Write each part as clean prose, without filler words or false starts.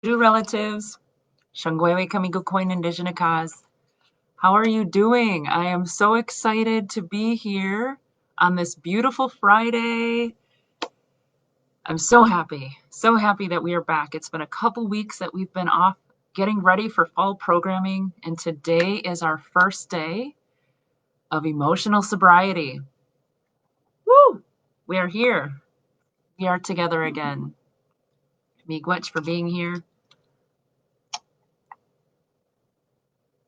Two relatives, Shangwewe Kamigo Coin Indigenous. How are you doing? I am so excited to be here on this beautiful Friday. I'm so happy that we are back. It's been a couple weeks that we've been off getting ready for fall programming, and today is our first day of emotional sobriety. Woo! We are here. We are together again. Miigwech for being here.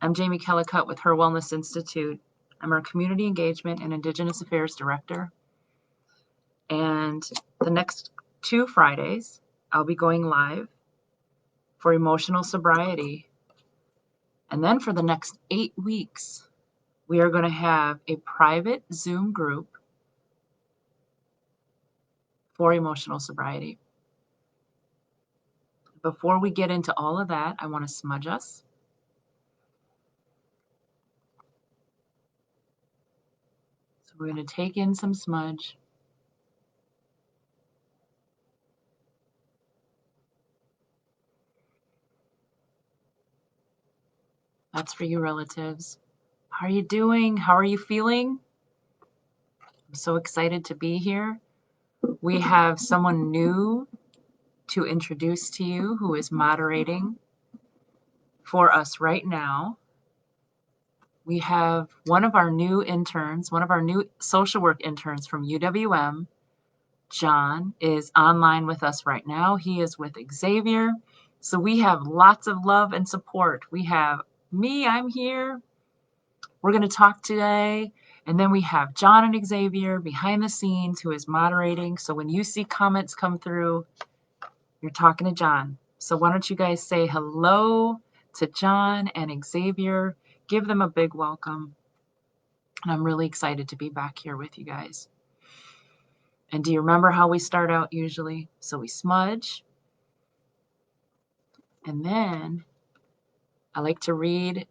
I'm Jamie Kellicutt with HIR Wellness Institute. I'm our Community Engagement and Indigenous Affairs Director. And the next 2 Fridays, I'll be going live for emotional sobriety. And then for the next 8 weeks, we are going to have a private Zoom group for emotional sobriety. Before we get into all of that, I want to smudge us. So we're going to take in some smudge. That's for you relatives. How are you doing? How are you feeling? I'm so excited to be here. We have someone new to introduce to you who is moderating for us right now. We have one of our new interns, one of our new social work interns from UWM. John is online with us right now. He is with Xavier. So we have lots of love and support. We have me, I'm here. We're going to talk today. And then we have John and Xavier behind the scenes who is moderating. So when you see comments come through, you're talking to John. So why don't you guys say hello to John and Xavier. Give them a big welcome. And I'm really excited to be back here with you guys. And do you remember how we start out usually? So we smudge. And then I like to read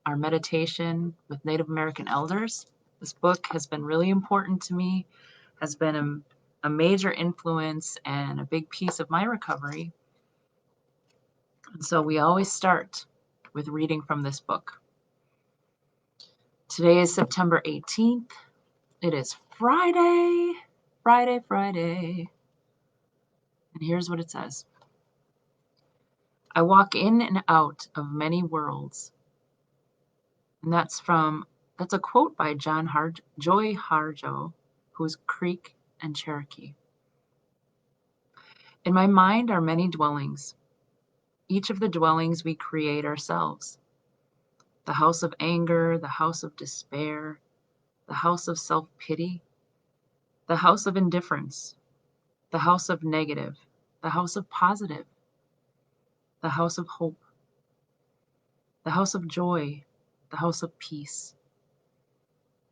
our meditation with Native American elders. This book has been really important to me, has been a major influence and a big piece of my recovery. And so we always start with reading from this book. Today is September 18th. It is Friday. And here's what it says. I walk in and out of many worlds. And that's a quote by Joy Harjo, who's Creek and Cherokee. In my mind are many dwellings. Each of the dwellings we create ourselves. The house of anger, the house of despair, the house of self-pity, the house of indifference, the house of negative, the house of positive, the house of hope, the house of joy, the house of peace,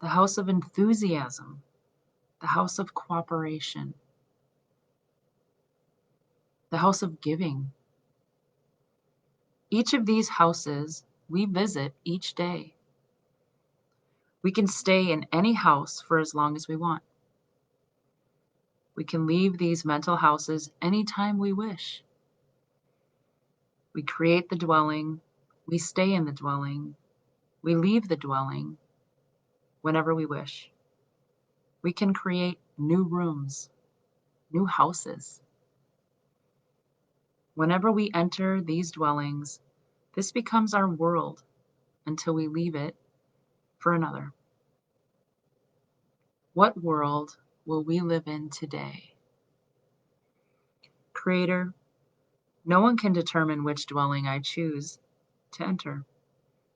the house of enthusiasm, the house of cooperation, the house of giving. Each of these houses we visit each day. We can stay in any house for as long as we want. We can leave these mental houses anytime we wish. We create the dwelling, we stay in the dwelling, we leave the dwelling whenever we wish. We can create new rooms, new houses. Whenever we enter these dwellings, this becomes our world until we leave it for another. What world will we live in today? Creator, no one can determine which dwelling I choose to enter.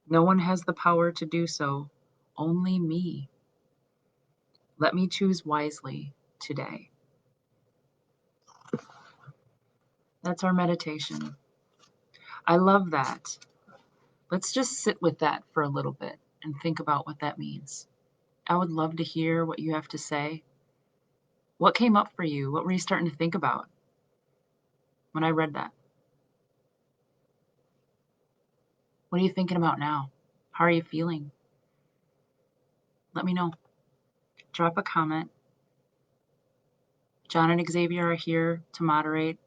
No one has the power to do so, only me. Let me choose wisely today. That's our meditation. I love that. Let's just sit with that for a little bit and think about what that means. I would love to hear what you have to say. What came up for you? What were you starting to think about when I read that? What are you thinking about now? How are you feeling? Let me know. Drop a comment. John and Xavier are here to moderate.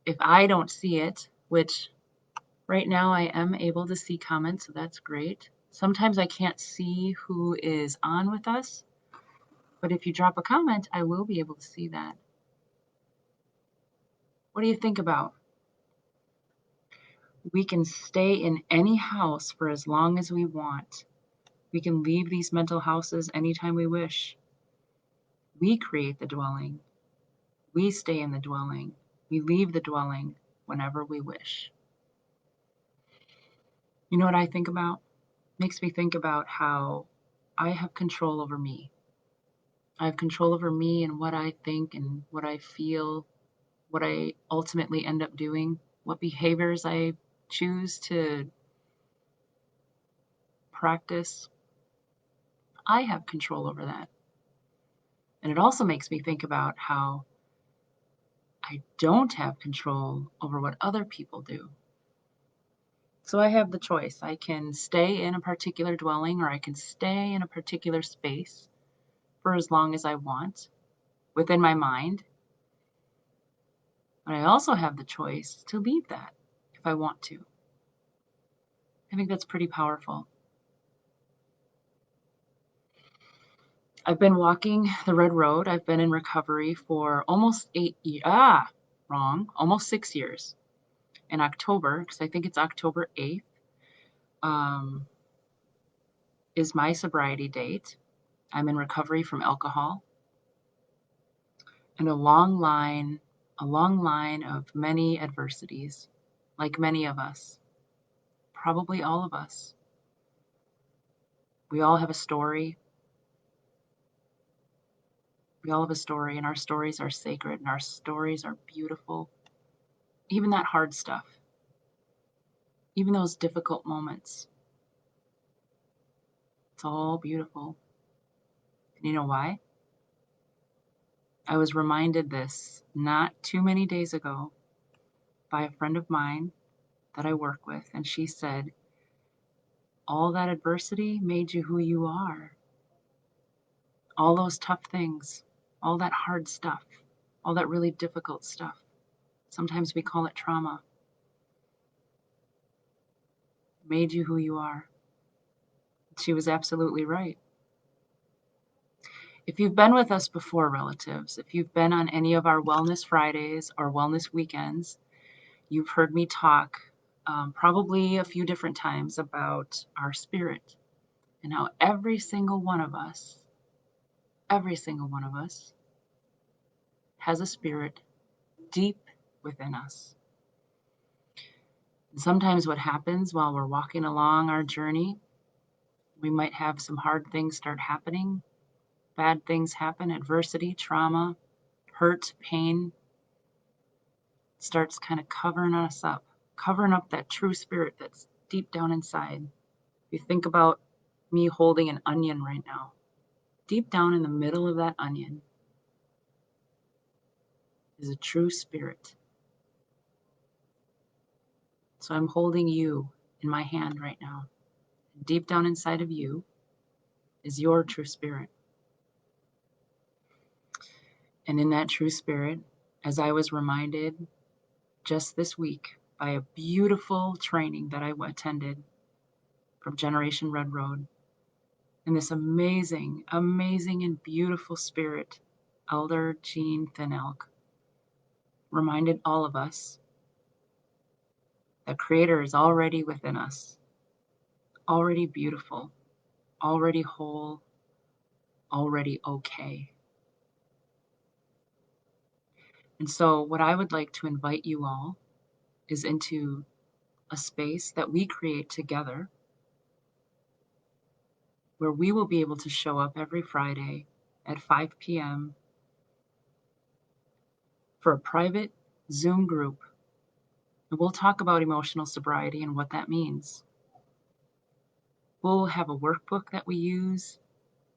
If I don't see it, which right now I am able to see comments, so that's great. Sometimes I can't see who is on with us, but if you drop a comment, I will be able to see that. What do you think about? We can stay in any house for as long as we want. We can leave these mental houses anytime we wish. We create the dwelling. We stay in the dwelling. We leave the dwelling whenever we wish. You know what I think about? Makes me think about how I have control over me. I have control over me and what I think and what I feel, what I ultimately end up doing, what behaviors I choose to practice. I have control over that. And it also makes me think about how I don't have control over what other people do. So I have the choice. I can stay in a particular dwelling or I can stay in a particular space for as long as I want within my mind. But I also have the choice to leave that if I want to. I think that's pretty powerful. I've been walking the red road. I've been in recovery for almost 8 years. Almost 6 years. In October, because I think it's October 8th, is my sobriety date. I'm in recovery from alcohol. And a long line of many adversities, like many of us, probably all of us. We all have a story. We all have a story, and our stories are sacred, and our stories are beautiful. Even that hard stuff, even those difficult moments, it's all beautiful. And you know why? I was reminded this not too many days ago by a friend of mine that I work with, and she said, all that adversity made you who you are. All those tough things, all that hard stuff, all that really difficult stuff. Sometimes we call it trauma. Made you who you are. She was absolutely right. If you've been with us before, relatives, if you've been on any of our Wellness Fridays or Wellness Weekends, you've heard me talk probably a few different times about our spirit and how every single one of us has a spirit deep within us. And sometimes what happens while we're walking along our journey, we might have some hard things start happening, bad things happen, adversity, trauma, hurt, pain starts kind of covering us up, covering up that true spirit that's deep down inside. If you think about me holding an onion right now, deep down in the middle of that onion is a true spirit. So I'm holding you in my hand right now. Deep down inside of you is your true spirit. And in that true spirit, as I was reminded just this week by a beautiful training that I attended from Generation Red Road, and this amazing, amazing and beautiful spirit, Elder Jean Thin Elk, reminded all of us that Creator is already within us, already beautiful, already whole, already okay. And so what I would like to invite you all is into a space that we create together where we will be able to show up every Friday at 5 p.m. for a private Zoom group. And we'll talk about emotional sobriety and what that means. We'll have a workbook that we use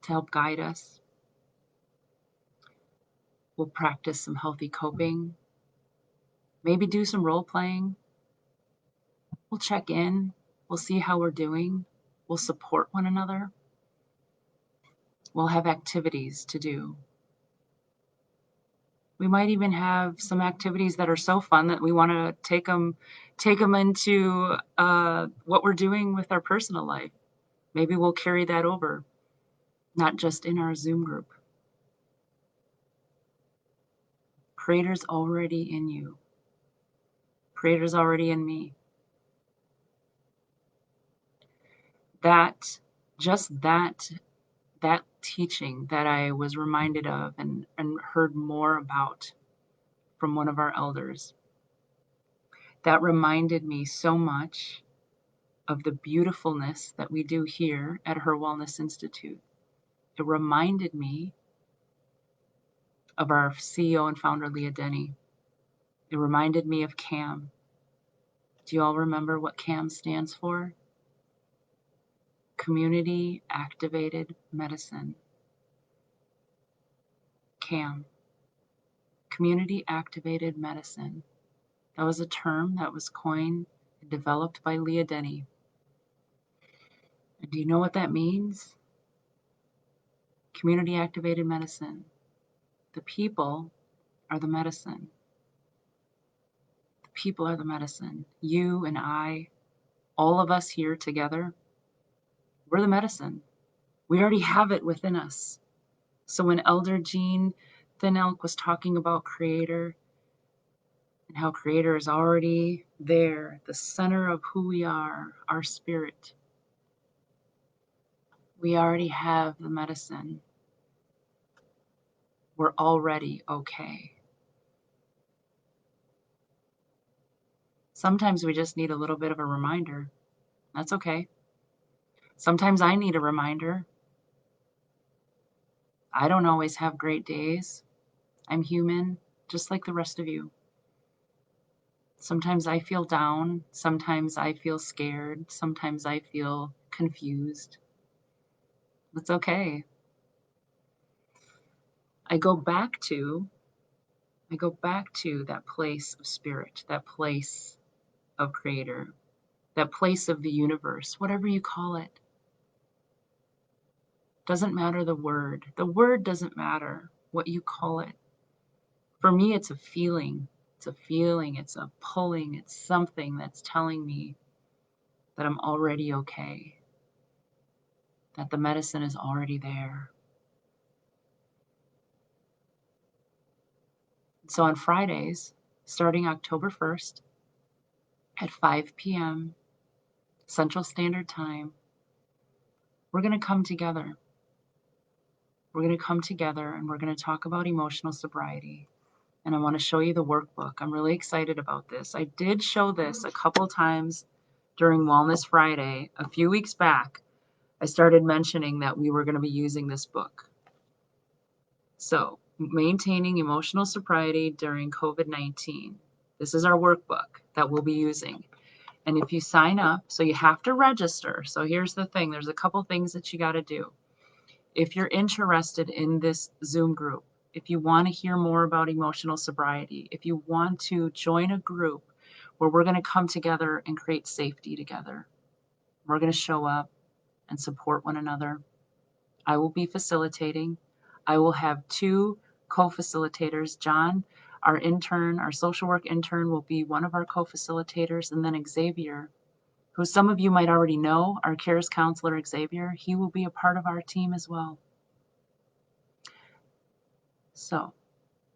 to help guide us. We'll practice some healthy coping, maybe do some role playing. We'll check in. We'll see how we're doing. We'll support one another. We'll have activities to do. We might even have some activities that are so fun that we want to take them take them into what we're doing with our personal life. Maybe we'll carry that over, not just in our Zoom group. Creator's already in you. Creator's already in me. That teaching that I was reminded of and heard more about from one of our elders, that reminded me so much of the beautifulness that we do here at HIR Wellness Institute. It reminded me of our CEO and founder, Leah Denny. It reminded me of CAM. Do you all remember what CAM stands for? Community Activated Medicine. CAM. Community Activated Medicine. That was a term that was coined and developed by Leah Denny. And do you know what that means? Community Activated Medicine. The people are the medicine. The people are the medicine. You and I, all of us here together, we're the medicine. We already have it within us. So when Elder Jean Thin Elk was talking about Creator and how Creator is already there, the center of who we are, our spirit, we already have the medicine. We're already okay. Sometimes we just need a little bit of a reminder. That's okay. Sometimes I need a reminder. I don't always have great days. I'm human, just like the rest of you. Sometimes I feel down. Sometimes I feel scared. Sometimes I feel confused. It's okay. I go back to that place of spirit, that place of creator, that place of the universe, whatever you call it. Doesn't matter the word. The word doesn't matter what you call it. For me, it's a feeling. It's a feeling. It's a pulling. It's something that's telling me that I'm already okay, that the medicine is already there. So on Fridays, starting October 1st at 5 p.m. Central Standard Time, we're going to come together. We're going to come together and we're going to talk about emotional sobriety. And I want to show you the workbook. I'm really excited about this. I did show this a couple times during Wellness Friday a few weeks back. I started mentioning that we were going to be using this book. So, maintaining emotional sobriety during COVID-19. This is our workbook that we'll be using. And if you sign up, so you have to register. So here's the thing. There's a couple things that you got to do. If you're interested in this Zoom group, if you want to hear more about emotional sobriety, if you want to join a group where we're going to come together and create safety together, we're going to show up and support one another. I will be facilitating. I will have two co-facilitators. John, our intern, our social work intern, will be one of our co-facilitators, and then Xavier, who some of you might already know, our CARES counselor, Xavier, he will be a part of our team as well. So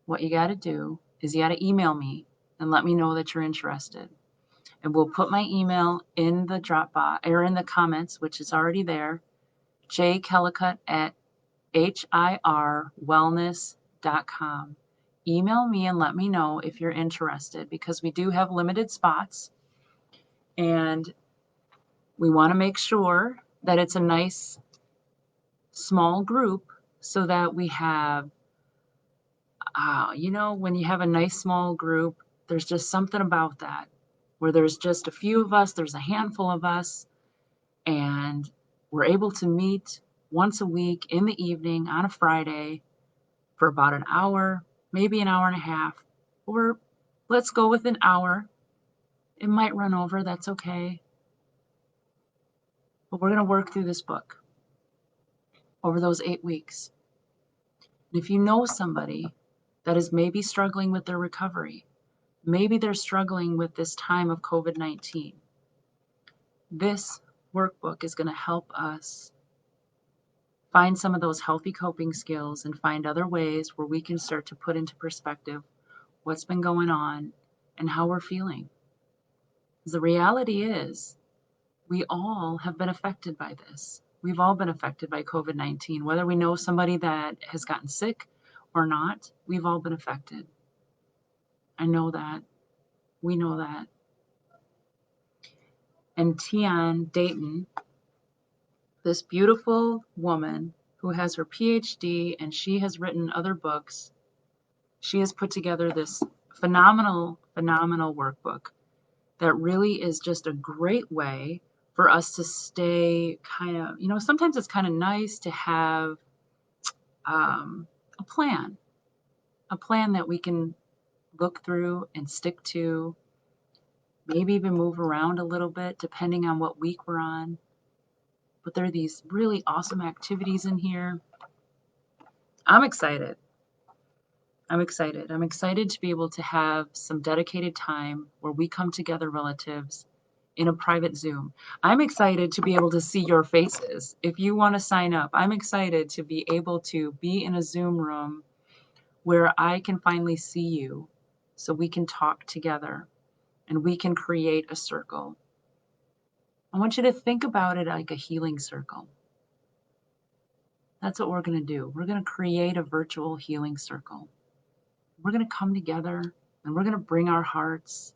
what you got to do is you got to email me and let me know that you're interested. And we'll put my email in the Dropbox or in the comments, which is already there, jkellicott@hirwellness.com. Email me and let me know if you're interested, because we do have limited spots and we want to make sure that it's a nice small group so that we have, when you have a nice small group, there's just something about that where there's just a few of us, there's a handful of us, and we're able to meet once a week in the evening on a Friday for about an hour, maybe an hour and a half, or let's go with an hour. It might run over, that's okay. But we're going to work through this book over those 8 weeks. And if you know somebody that is maybe struggling with their recovery, Maybe they're struggling with this time of COVID-19. This workbook is going to help us find some of those healthy coping skills and find other ways where we can start to put into perspective what's been going on and how we're feeling. The reality is, we all have been affected by this. We've all been affected by COVID-19, whether we know somebody that has gotten sick or not, we've all been affected. I know that. We know that. And Tian Dayton, this beautiful woman who has her PhD and she has written other books, she has put together this phenomenal workbook that really is just a great way for us to stay kind of, sometimes it's kind of nice to have a plan that we can look through and stick to, maybe even move around a little bit depending on what week we're on. But there are these really awesome activities in here. I'm excited. I'm excited to be able to have some dedicated time where we come together, relatives, in a private Zoom. I'm excited to be able to see your faces. If you want to sign up, I'm excited to be able to be in a Zoom room where I can finally see you so we can talk together and we can create a circle. I want you to think about it like a healing circle. That's what we're going to do. We're going to create a virtual healing circle. We're going to come together and we're going to bring our hearts.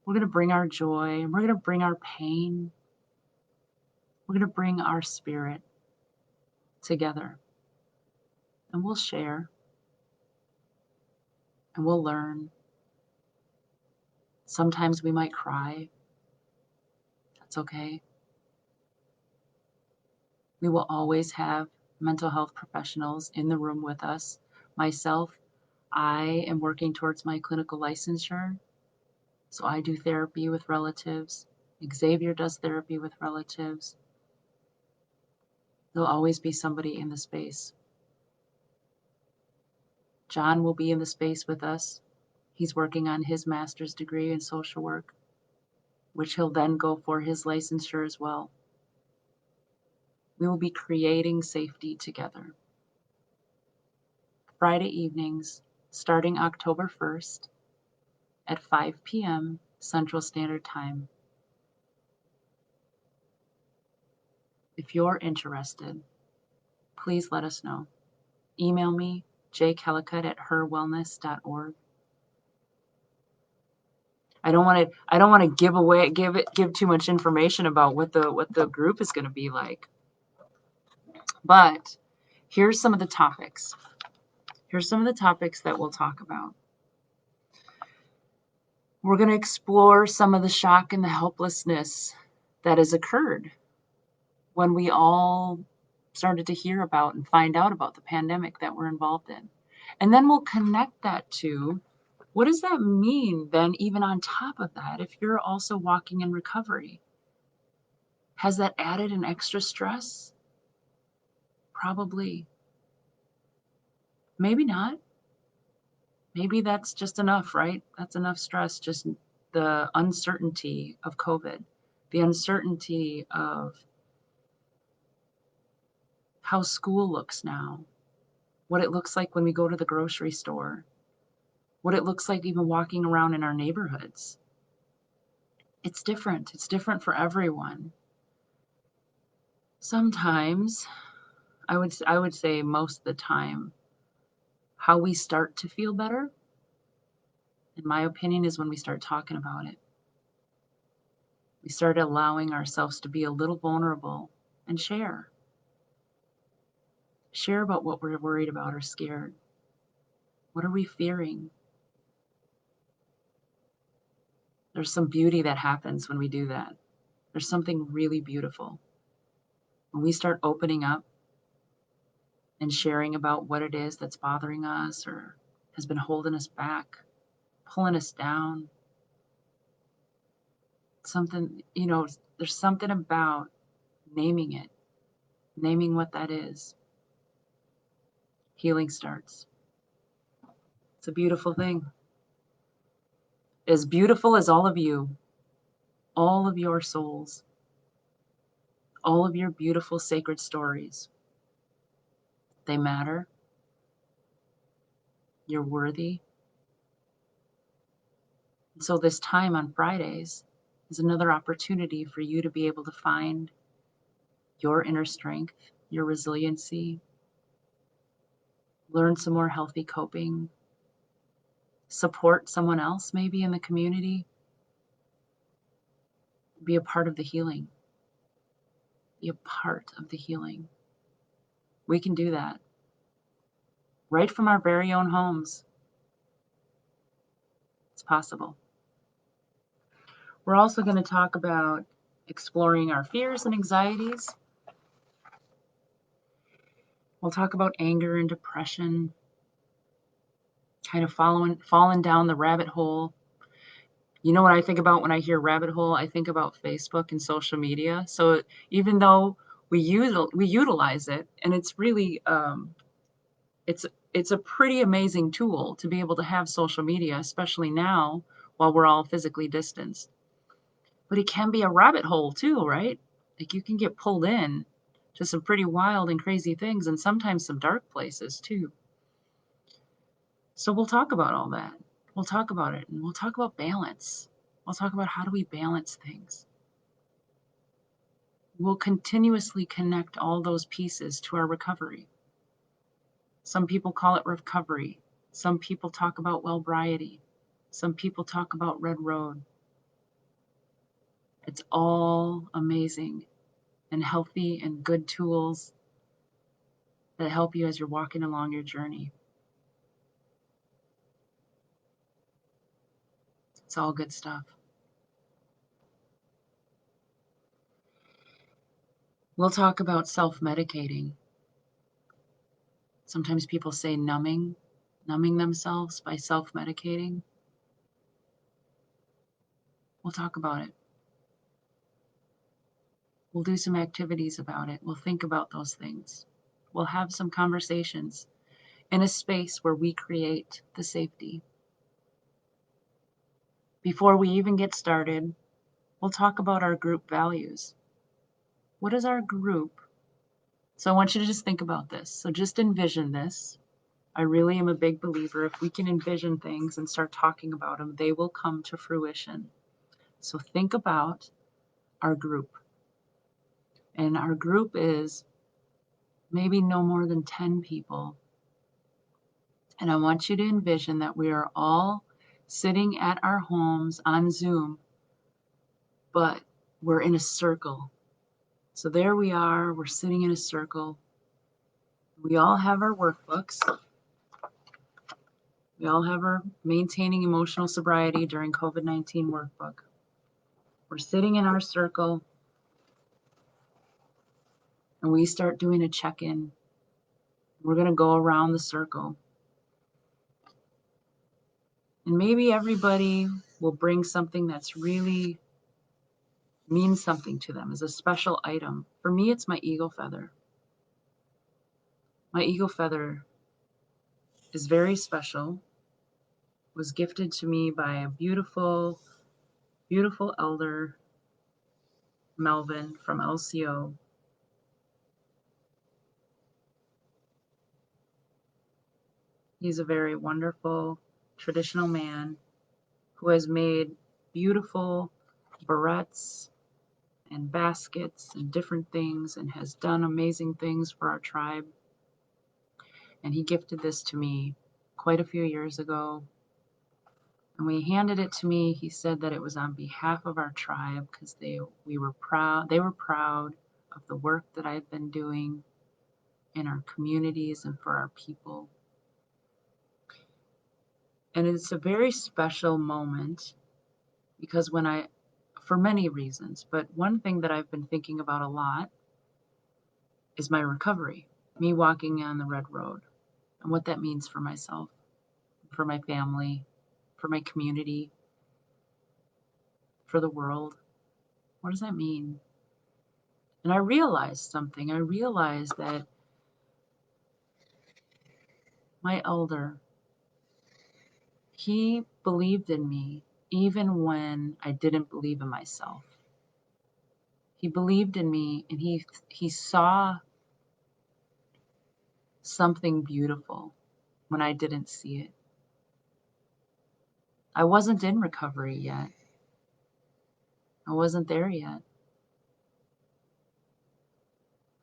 We're going to bring our joy and we're going to bring our pain. We're going to bring our spirit together and we'll share and we'll learn. Sometimes we might cry. That's okay. We will always have mental health professionals in the room with us. Myself, I am working towards my clinical licensure. So I do therapy with relatives. Xavier does therapy with relatives. There'll always be somebody in the space. John will be in the space with us. He's working on his master's degree in social work, which he'll then go for his licensure as well. We will be creating safety together. Friday evenings, starting October 1st at 5 p.m. Central Standard Time. If you're interested, please let us know. Email me, jkellicott@hirwellness.org. I don't want to give too much information about what the group is going to be like. But here's some of the topics. Here's some of the topics that we'll talk about. We're going to explore some of the shock and the helplessness that has occurred when we all started to hear about and find out about the pandemic that we're involved in. And then we'll connect that to, what does that mean then, even on top of that, if you're also walking in recovery? Has that added an extra stress? Probably. Maybe not. Maybe that's just enough, right? That's enough stress, just the uncertainty of COVID, the uncertainty of how school looks now, what it looks like when we go to the grocery store, what it looks like even walking around in our neighborhoods. It's different. It's different for everyone. Sometimes, I would say most of the time, how we start to feel better, in my opinion, is when we start talking about it. We start allowing ourselves to be a little vulnerable and share. Share about what we're worried about or scared. What are we fearing? There's some beauty that happens when we do that. There's something really beautiful. When we start opening up and sharing about what it is that's bothering us or has been holding us back, pulling us down. Something, there's something about naming it, naming what that is. Healing starts. It's a beautiful thing. as beautiful as all of you, all of your souls, all of your beautiful sacred stories. They matter. You're worthy. And so this time on Fridays is another opportunity for you to be able to find your inner strength, your resiliency, learn some more healthy coping, support someone else maybe in the community, be a part of the healing. Be a part of the healing. We can do that right from our very own homes. It's possible. We're also going to talk about exploring our fears and anxieties. We'll talk about anger and depression, kind of falling down the rabbit hole. You know what I think about when I hear rabbit hole? I think about Facebook and social media. So even though we utilize it, and it's really it's a pretty amazing tool to be able to have social media, especially now while we're all physically distanced. But it can be a rabbit hole too, right? Like you can get pulled in to some pretty wild and crazy things, and sometimes some dark places too. So we'll talk about all that. We'll talk about it, and we'll talk about balance. We'll talk about how do we balance things. We'll continuously connect all those pieces to our recovery. Some people call it recovery. Some people talk about wellbriety. Some people talk about Red Road. It's all amazing and healthy and good tools that help you as you're walking along your journey. It's all good stuff. We'll talk about self-medicating. Sometimes people say numbing themselves by self-medicating. We'll talk about it. We'll do some activities about it. We'll think about those things. We'll have some conversations in a space where we create the safety. Before we even get started, we'll talk about our group values. What is our group? So I want you to just think about this. So just envision this. I really am a big believer if we can envision things and start talking about them, they will come to fruition. So think about our group. And our group is maybe no more than 10 people. And I want you to envision that we are all sitting at our homes on Zoom, but we're in a circle. So there we are, we're sitting in a circle. We all have our workbooks. We all have our Maintaining Emotional Sobriety During COVID-19 workbook. We're sitting in our circle and we start doing a check-in. We're going to go around the circle. And maybe everybody will bring something that's really means something to them as a special item. For me, it's my eagle feather. My eagle feather is very special. It was gifted to me by a beautiful, beautiful elder, Melvin from LCO. He's a very wonderful, traditional man who has made beautiful barrettes and baskets and different things and has done amazing things for our tribe. And he gifted this to me quite a few years ago. And when he handed it to me, he said that it was on behalf of our tribe because they were proud of the work that I've been doing in our communities and for our people. And it's a very special moment because for many reasons, but one thing that I've been thinking about a lot is my recovery, me walking on the red road and what that means for myself, for my family, for my community, for the world. What does that mean? And I realized something. I realized that my elder, he believed in me even when I didn't believe in myself. He believed in me, and he saw something beautiful when I didn't see it. I wasn't in recovery yet. I wasn't there yet.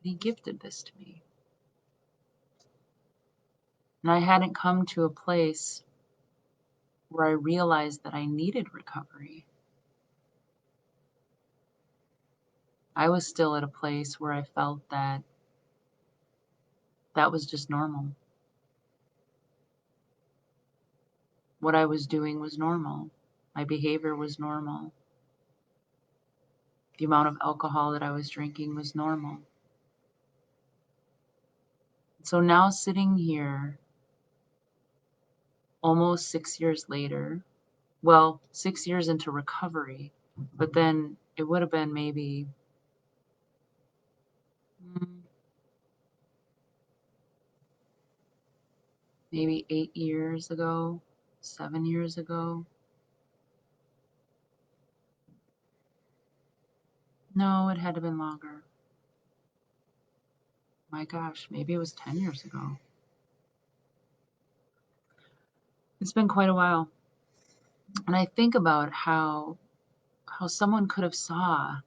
But he gifted this to me. And I hadn't come to a place where I realized that I needed recovery. I was still at a place where I felt that that was just normal. What I was doing was normal. My behavior was normal. The amount of alcohol that I was drinking was normal. So now, sitting here almost 6 years later, well, 6 years into recovery, but then it would have been mm, maybe 8 years ago, 7 years ago. No, it had to have been longer. My gosh, maybe it was 10 years ago. It's been quite a while. And I think about how someone could have saw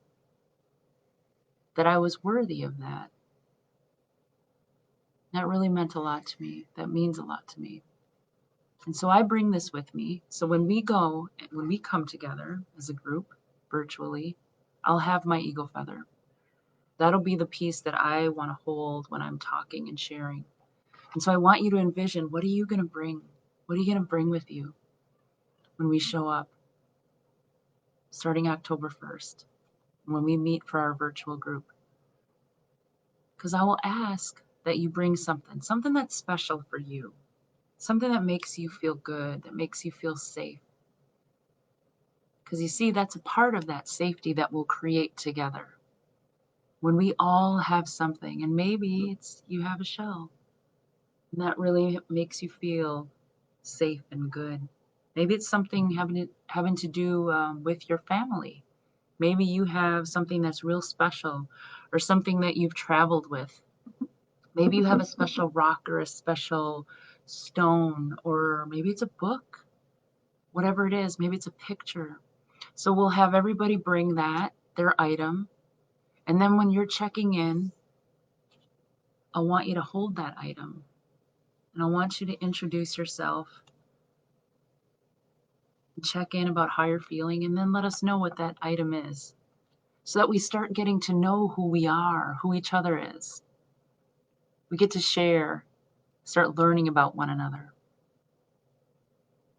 that I was worthy of that. That really meant a lot to me. That means a lot to me. And so I bring this with me. So when we come together as a group virtually, I'll have my eagle feather. That'll be the piece that I want to hold when I'm talking and sharing. And so I want you to envision, what are you going to bring? What are you going to bring with you when we show up starting October 1st, when we meet for our virtual group? Because I will ask that you bring something that's special for you, something that makes you feel good, that makes you feel safe. Because you see, that's a part of that safety that we'll create together. When we all have something, and maybe it's you have a shell, and that really makes you feel safe and good. Maybe it's something having to do with your family. Maybe you have something that's real special, or something that you've traveled with. Maybe you have a special rock or a special stone, or maybe it's a book. Whatever it is, maybe it's a picture. So we'll have everybody bring their item. And then when you're checking in, I want you to hold that item. And I want you to introduce yourself and check in about how you're feeling, and then let us know what that item is, so that we start getting to know who we are, who each other is. We get to share, start learning about one another.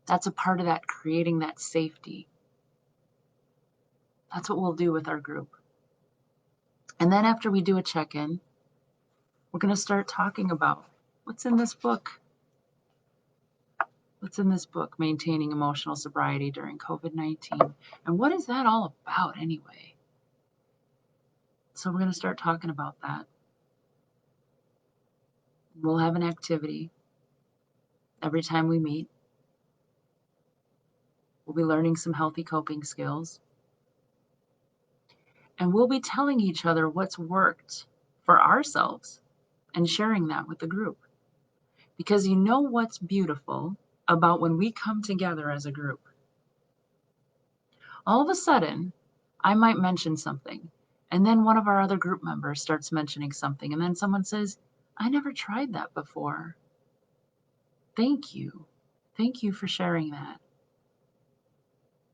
That's a part of that, creating that safety. That's what we'll do with our group. And then after we do a check-in, we're going to start talking about what's in this book. What's in this book, Maintaining Emotional Sobriety During COVID-19? And what is that all about anyway? So we're going to start talking about that. We'll have an activity every time we meet. We'll be learning some healthy coping skills. And we'll be telling each other what's worked for ourselves and sharing that with the group. Because you know what's beautiful about when we come together as a group? All of a sudden, I might mention something, and then one of our other group members starts mentioning something, and then someone says, I never tried that before. Thank you. Thank you for sharing that.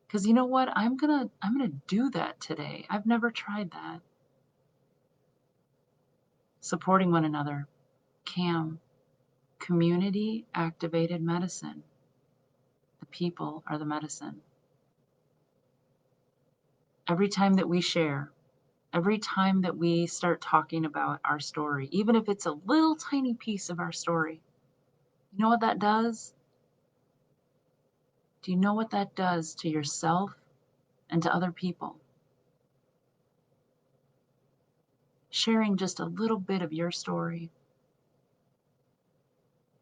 Because you know what? I'm gonna do that today. I've never tried that. Supporting one another. CAM, community activated medicine. The people are the medicine. Every time that we share, every time that we start talking about our story, even if it's a little tiny piece of our story, you know what that does? Do you know what that does to yourself and to other people? Sharing just a little bit of your story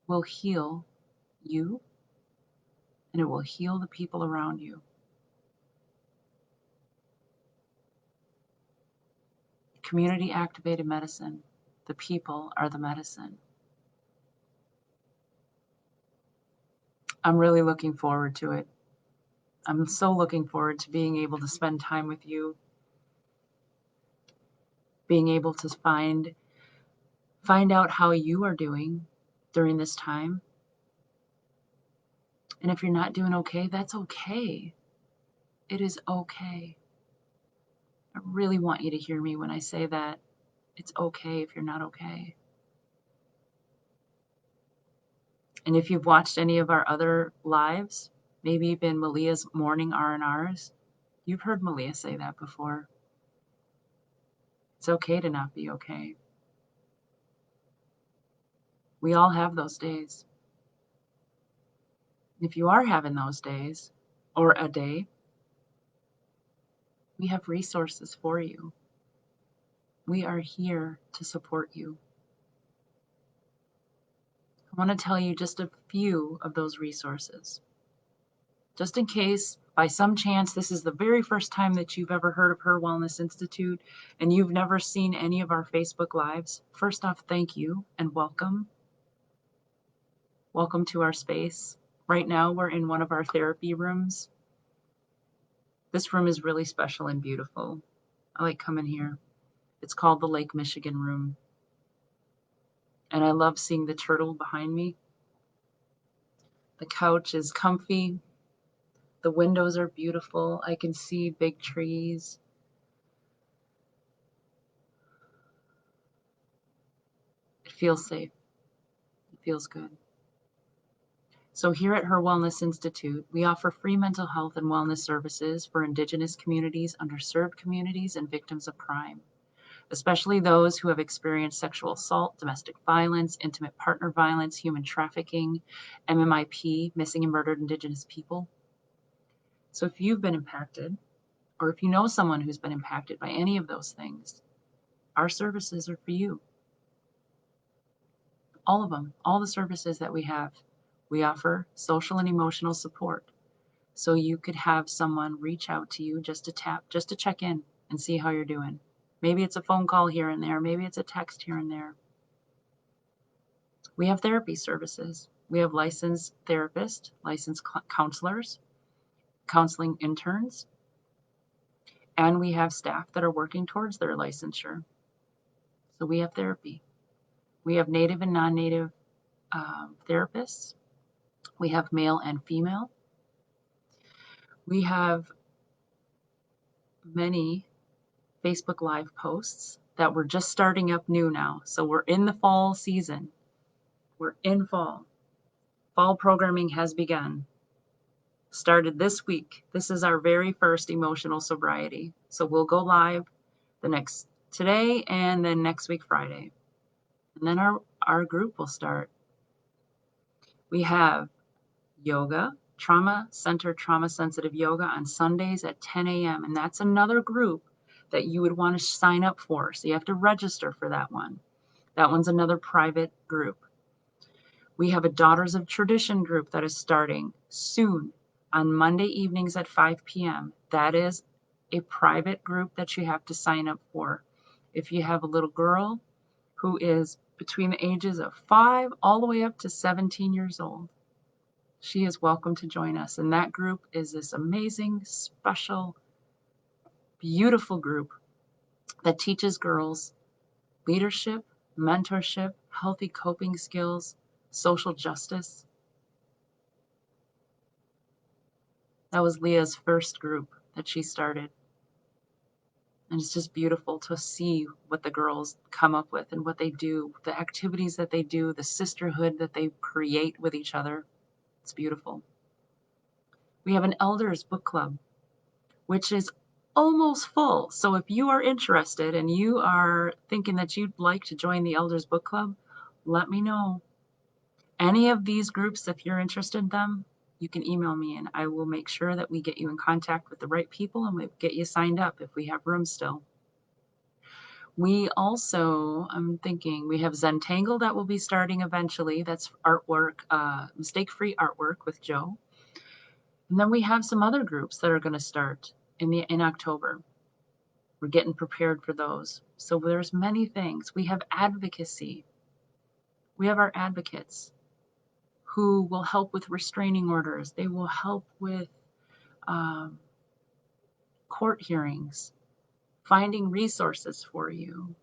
will heal you, and it will heal the people around you. Community activated medicine. The people are the medicine. I'm really looking forward to it. I'm so looking forward to being able to spend time with you, being able to find out how you are doing during this time. And if you're not doing okay, that's okay. It is okay. I really want you to hear me when I say that it's okay if you're not okay. And if you've watched any of our other lives, maybe even Malia's morning R&Rs, you've heard Malia say that before. It's okay to not be okay. We all have those days. If you are having those days, or a day, we have resources for you. We are here to support you. I want to tell you just a few of those resources. Just in case, by some chance, this is the very first time that you've ever heard of HIR Wellness Institute and you've never seen any of our Facebook Lives. First off, thank you and welcome. Welcome to our space. Right now, we're in one of our therapy rooms. This room is really special and beautiful. I like coming here. It's called the Lake Michigan Room. And I love seeing the turtle behind me. The couch is comfy. The windows are beautiful. I can see big trees. It feels safe. It feels good. So here at HIR Wellness Institute, we offer free mental health and wellness services for Indigenous communities, underserved communities, and victims of crime, especially those who have experienced sexual assault, domestic violence, intimate partner violence, human trafficking, MMIP, missing and murdered Indigenous people. So if you've been impacted, or if you know someone who's been impacted by any of those things, our services are for you. All of them, all the services that we have. We offer social and emotional support. So you could have someone reach out to you just to check in and see how you're doing. Maybe it's a phone call here and there. Maybe it's a text here and there. We have therapy services. We have licensed therapists, licensed counselors, counseling interns, and we have staff that are working towards their licensure. So we have therapy. We have native and non-native therapists. We have male and female. We have many Facebook Live posts that we're just starting up new now. So we're in the fall season. We're in fall. Fall programming has begun. Started this week. This is our very first emotional sobriety. So we'll go live today and then next week, Friday. And then our group will start. We have yoga, trauma-centered, trauma-sensitive yoga on Sundays at 10 a.m. And that's another group that you would want to sign up for. So you have to register for that one. That one's another private group. We have a Daughters of Tradition group that is starting soon on Monday evenings at 5 p.m. That is a private group that you have to sign up for. If you have a little girl who is between the ages of 5 all the way up to 17 years old, she is welcome to join us. And that group is this amazing, special, beautiful group that teaches girls leadership, mentorship, healthy coping skills, social justice. That was Leah's first group that she started. And it's just beautiful to see what the girls come up with and what they do, the activities that they do, the sisterhood that they create with each other. It's beautiful. We have an elders book club, which is almost full. So if you are interested and you are thinking that you'd like to join the elders book club, let me know. Any of these groups, if you're interested in them, you can email me and I will make sure that we get you in contact with the right people and we get you signed up if we have room still. We also, I'm thinking, we have Zentangle that will be starting eventually. That's artwork, mistake-free artwork with Joe. And then we have some other groups that are going to start in October. We're getting prepared for those. So there's many things. We have advocacy. We have our advocates who will help with restraining orders. They will help with um, court hearings, finding resources for you.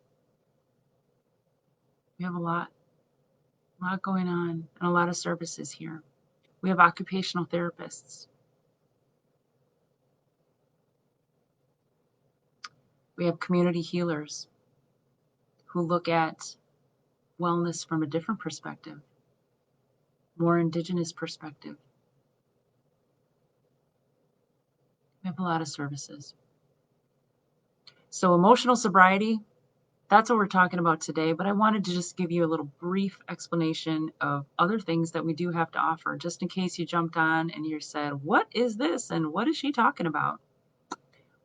We have a lot going on, and a lot of services here. We have occupational therapists. We have community healers who look at wellness from a different perspective, more Indigenous perspective. We have a lot of services. So emotional sobriety, that's what we're talking about today, but I wanted to just give you a little brief explanation of other things that we do have to offer, just in case you jumped on and you said, what is this and what is she talking about?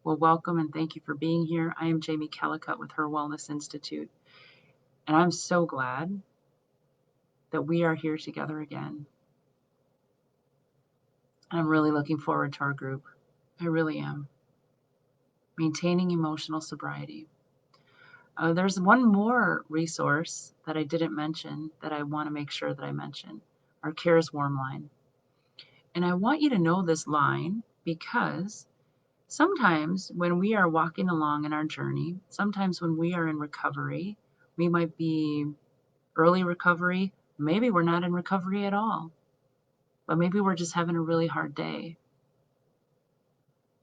Well, welcome and thank you for being here. I am Jamie Kellicutt with HIR Wellness Institute, and I'm so glad that we are here together again. I'm really looking forward to our group. I really am. Maintaining emotional sobriety. There's one more resource that I didn't mention that I want to make sure that I mention, our CARES Warm Line. And I want you to know this line because sometimes when we are walking along in our journey, sometimes when we are in recovery, we might be early recovery, maybe we're not in recovery at all, but maybe we're just having a really hard day.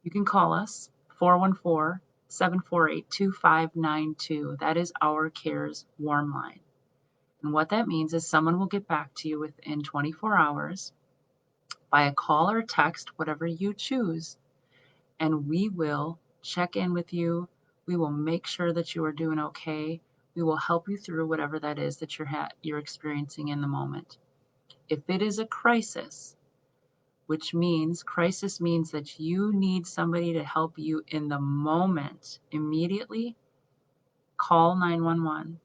You can call us, 414-748-2592. That is our CARES Warm Line. And what that means is someone will get back to you within 24 hours by a call or text, whatever you choose, and we will check in with you. We will make sure that you are doing okay. We will help you through whatever that is that you're experiencing in the moment. If it is a crisis, crisis means that you need somebody to help you in the moment, immediately, call 911.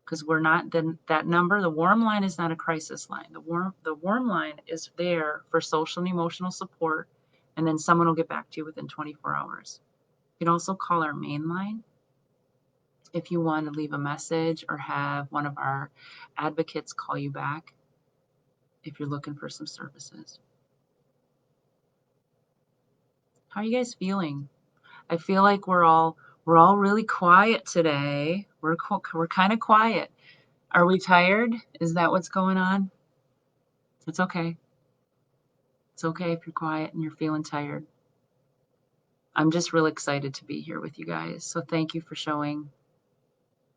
Because we're not, then that number, the warm line is not a crisis line. The warm line is there for social and emotional support, and then someone will get back to you within 24 hours. You can also call our main line if you want to leave a message or have one of our advocates call you back if you're looking for some services. How are you guys feeling? I feel like we're all really quiet today. We're kind of quiet. Are we tired? Is that what's going on? It's okay. It's okay if you're quiet and you're feeling tired. I'm just real excited to be here with you guys. So thank you for showing.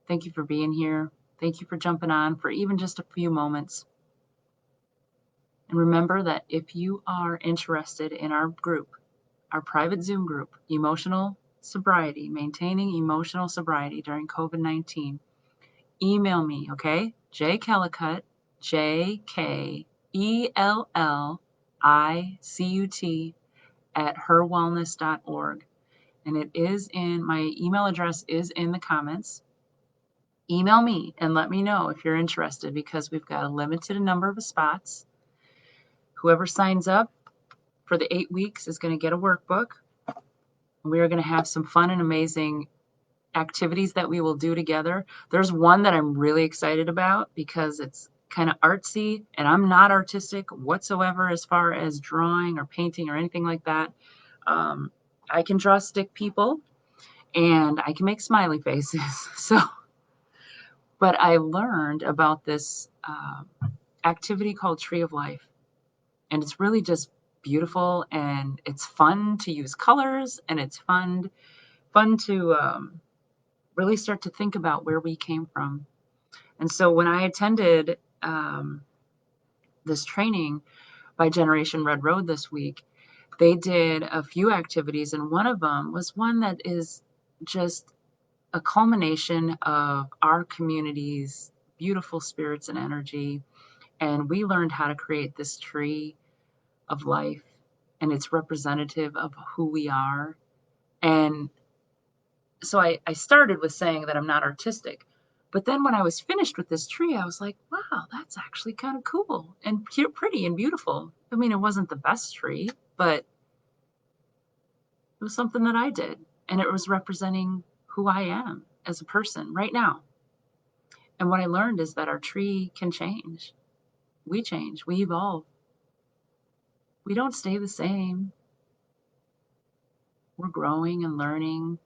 Thank you for being here. Thank you for jumping on for even just a few moments. And remember that if you are interested in our group, our private Zoom group, Emotional Sobriety, Maintaining Emotional Sobriety During COVID-19, email me, okay? jkellicutt, JKELLICUT at HIRwellness.org. And it is my email address is in the comments. Email me and let me know if you're interested because we've got a limited number of spots. Whoever signs up for the 8 weeks is going to get a workbook. We are going to have some fun and amazing activities that we will do together. There's one that I'm really excited about because it's kind of artsy and I'm not artistic whatsoever as far as drawing or painting or anything like that. I can draw stick people and I can make smiley faces. But I learned about this activity called Tree of Life, and it's really just beautiful and it's fun to use colors and it's fun to really start to think about where we came from. And so when I attended this training by Generation Red Road this week, they did a few activities, and one of them was one that is just a culmination of our community's beautiful spirits and energy. And we learned how to create this tree of life, and it's representative of who we are. And so I started with saying that I'm not artistic. But then when I was finished with this tree, I was like, wow, that's actually kind of cool and pretty and beautiful. I mean, it wasn't the best tree, but it was something that I did. And it was representing who I am as a person right now. And what I learned is that our tree can change. We change, we evolve. We don't stay the same. We're growing and learning.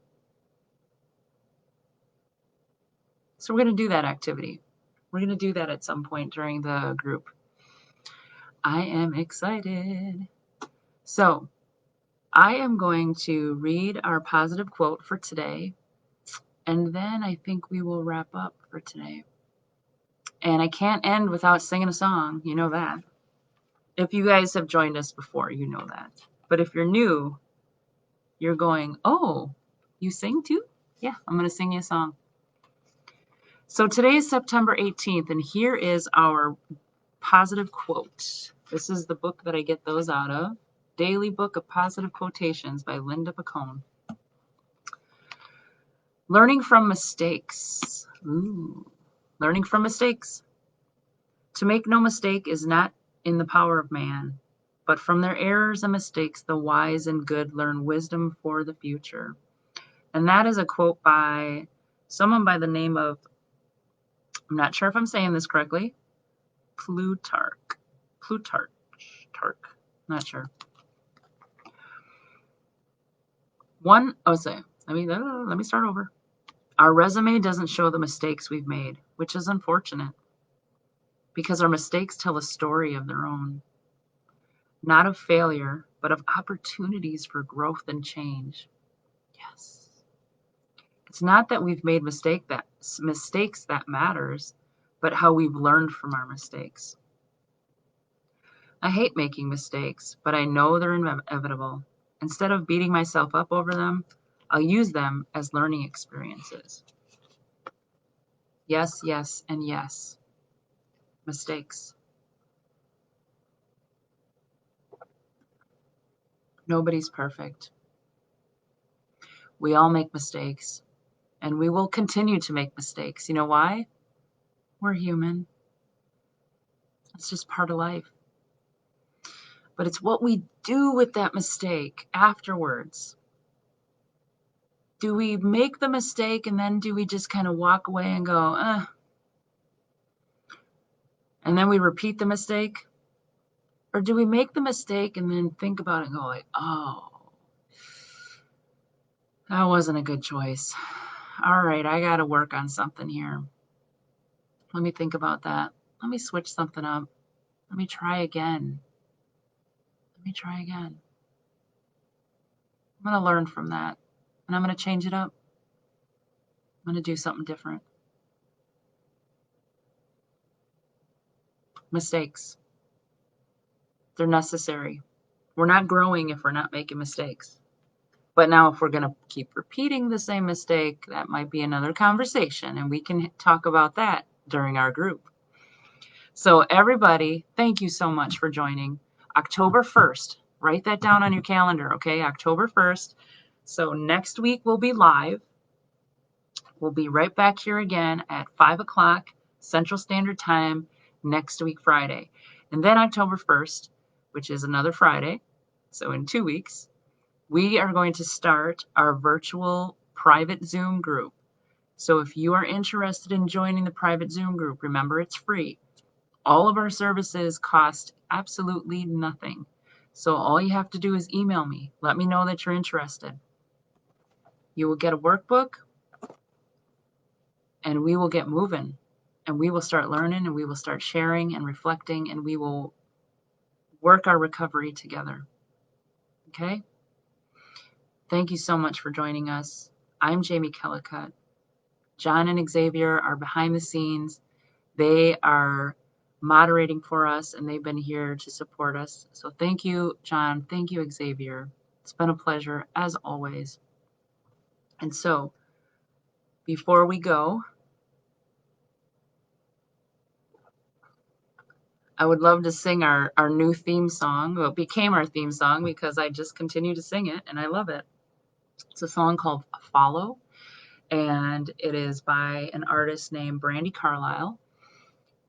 So we're going to do that activity. We're going to do that at some point during the group. I am excited. So I am going to read our positive quote for today, and then I think we will wrap up for today. And I can't end without singing a song. You know that. If you guys have joined us before, you know that. But if you're new, you're going, oh, you sing too? Yeah, I'm going to sing you a song. So today is September 18th, and here is our positive quote. This is the book that I get those out of. Daily Book of Positive Quotations by Linda Bacone. Learning from mistakes. Ooh. Learning from mistakes. To make no mistake is not in the power of man, but from their errors and mistakes the wise and good learn wisdom for the future. And that is a quote by someone by the name of, I'm not sure if I'm saying this correctly, Plutarch, not sure. Let me start over. Our resume doesn't show the mistakes we've made, which is unfortunate, because our mistakes tell a story of their own, not of failure, but of opportunities for growth and change. Yes. It's not that we've made mistakes that matters, but how we've learned from our mistakes. I hate making mistakes, but I know they're inevitable. Instead of beating myself up over them, I'll use them as learning experiences. Yes, yes, and yes. Mistakes. Nobody's perfect. We all make mistakes, and we will continue to make mistakes. You know why? We're human. It's just part of life. But it's what we do with that mistake afterwards. Do we make the mistake and then do we just kind of walk away and go, and then we repeat the mistake? Or do we make the mistake and then think about it and go like, oh, that wasn't a good choice. All right, I got to work on something here. Let me think about that. Let me switch something up. Let me try again. I'm going to learn from that, and I'm going to change it up. I'm going to do something different. Mistakes. They're necessary. We're not growing if we're not making mistakes. But now if we're going to keep repeating the same mistake, that might be another conversation, and we can talk about that during our group. So everybody, thank you so much for joining. October 1st, write that down on your calendar, okay? October 1st. So next week we'll be live. We'll be right back here again at 5 o'clock Central Standard Time next week, Friday. And then October 1st, which is another Friday, so in 2 weeks, we are going to start our virtual private Zoom group. So if you are interested in joining the private Zoom group, remember it's free. All of our services cost absolutely nothing. So all you have to do is email me. Let me know that you're interested. You will get a workbook, and we will get moving. And we will start learning, and we will start sharing and reflecting, and we will work our recovery together. Okay? Thank you so much for joining us. I'm Jamie Kellicutt. John and Xavier are behind the scenes. They are moderating for us, and they've been here to support us. So thank you, John. Thank you, Xavier. It's been a pleasure, as always. And so, before we go, I would love to sing our new theme song. Well, it became our theme song because I just continue to sing it, and I love it. It's a song called Follow, and it is by an artist named Brandy Carlisle.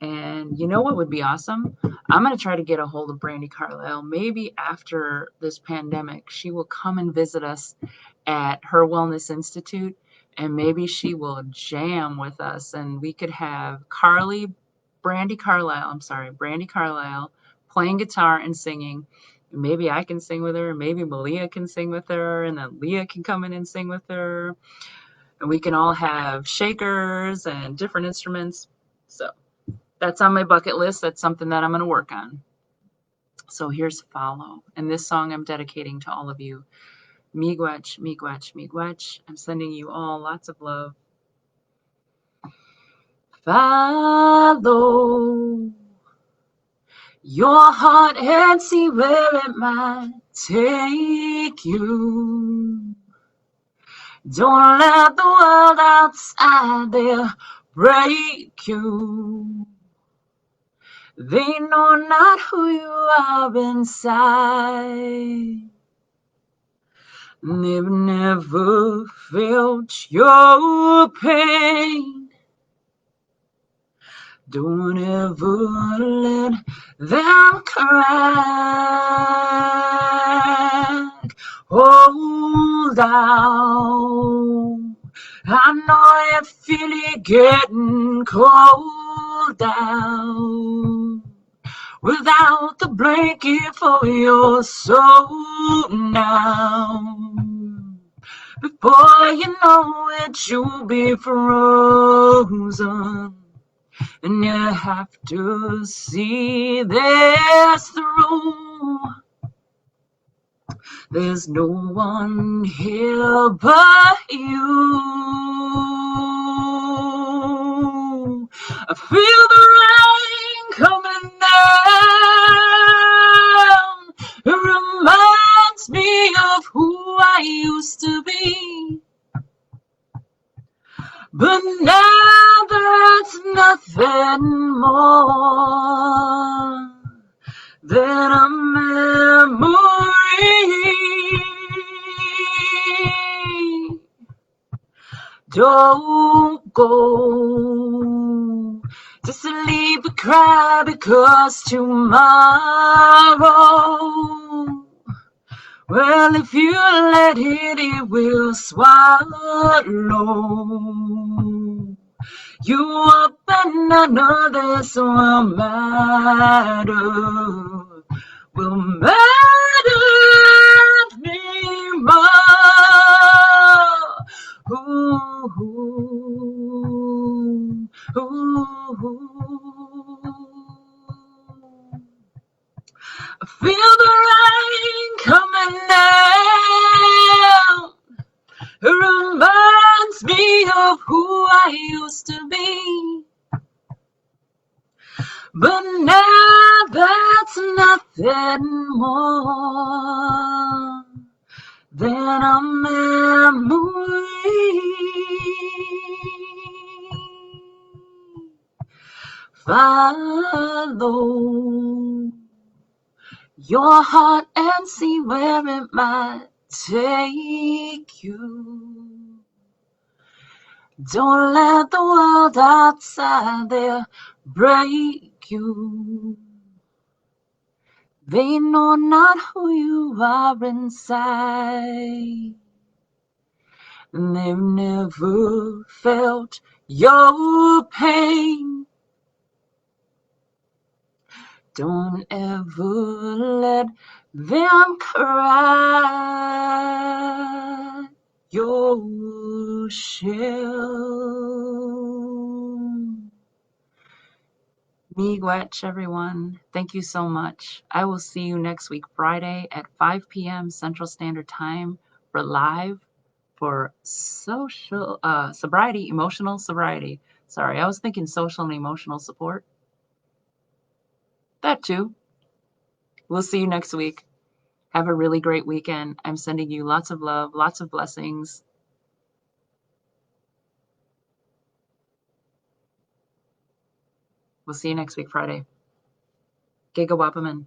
And you know what would be awesome? I'm going to try to get a hold of Brandy Carlisle. Maybe after this pandemic, she will come and visit us at HIR Wellness Institute, and maybe she will jam with us, and we could have Brandy Carlisle playing guitar and singing. Maybe I can sing with her, maybe Malia can sing with her, and then Leah can come in and sing with her, and we can all have shakers and different instruments. So that's on my bucket list. That's something that I'm going to work on. So here's Follow. And this song I'm dedicating to all of you. Miigwech, miigwech, miigwech. I'm sending you all lots of love. Follow your heart and see where it might take you. Don't let the world outside there break you. They know not who you are inside. They've never felt your pain. Don't ever let them crack. Hold out. I know you feel it getting cold out. Without the blanket for your soul now. Before you know it, you'll be frozen. And you have to see this through. There's no one here but you. I feel the rain coming down. It reminds me of who I used to be. But now there's nothing more than a memory. Don't go to sleep and cry because tomorrow, well, if you let it, it will swallow you up, and none of this will matter anymore. Ooh, ooh, ooh. I feel the rain coming down. It reminds me of who I used to be. But now that's nothing more than a memory. Follow your heart and see where it might take you. Don't let the world outside there break you. They know not who you are inside. And they've never felt your pain. Don't ever let them cry your shell. Miigwech, everyone. Thank you so much. I will see you next week, Friday at 5 p.m. Central Standard Time for live for social sobriety, emotional sobriety. Sorry, I was thinking social and emotional support. That too. We'll see you next week. Have a really great weekend. I'm sending you lots of love, lots of blessings. We'll see you next week, Friday. Giga Wapaman.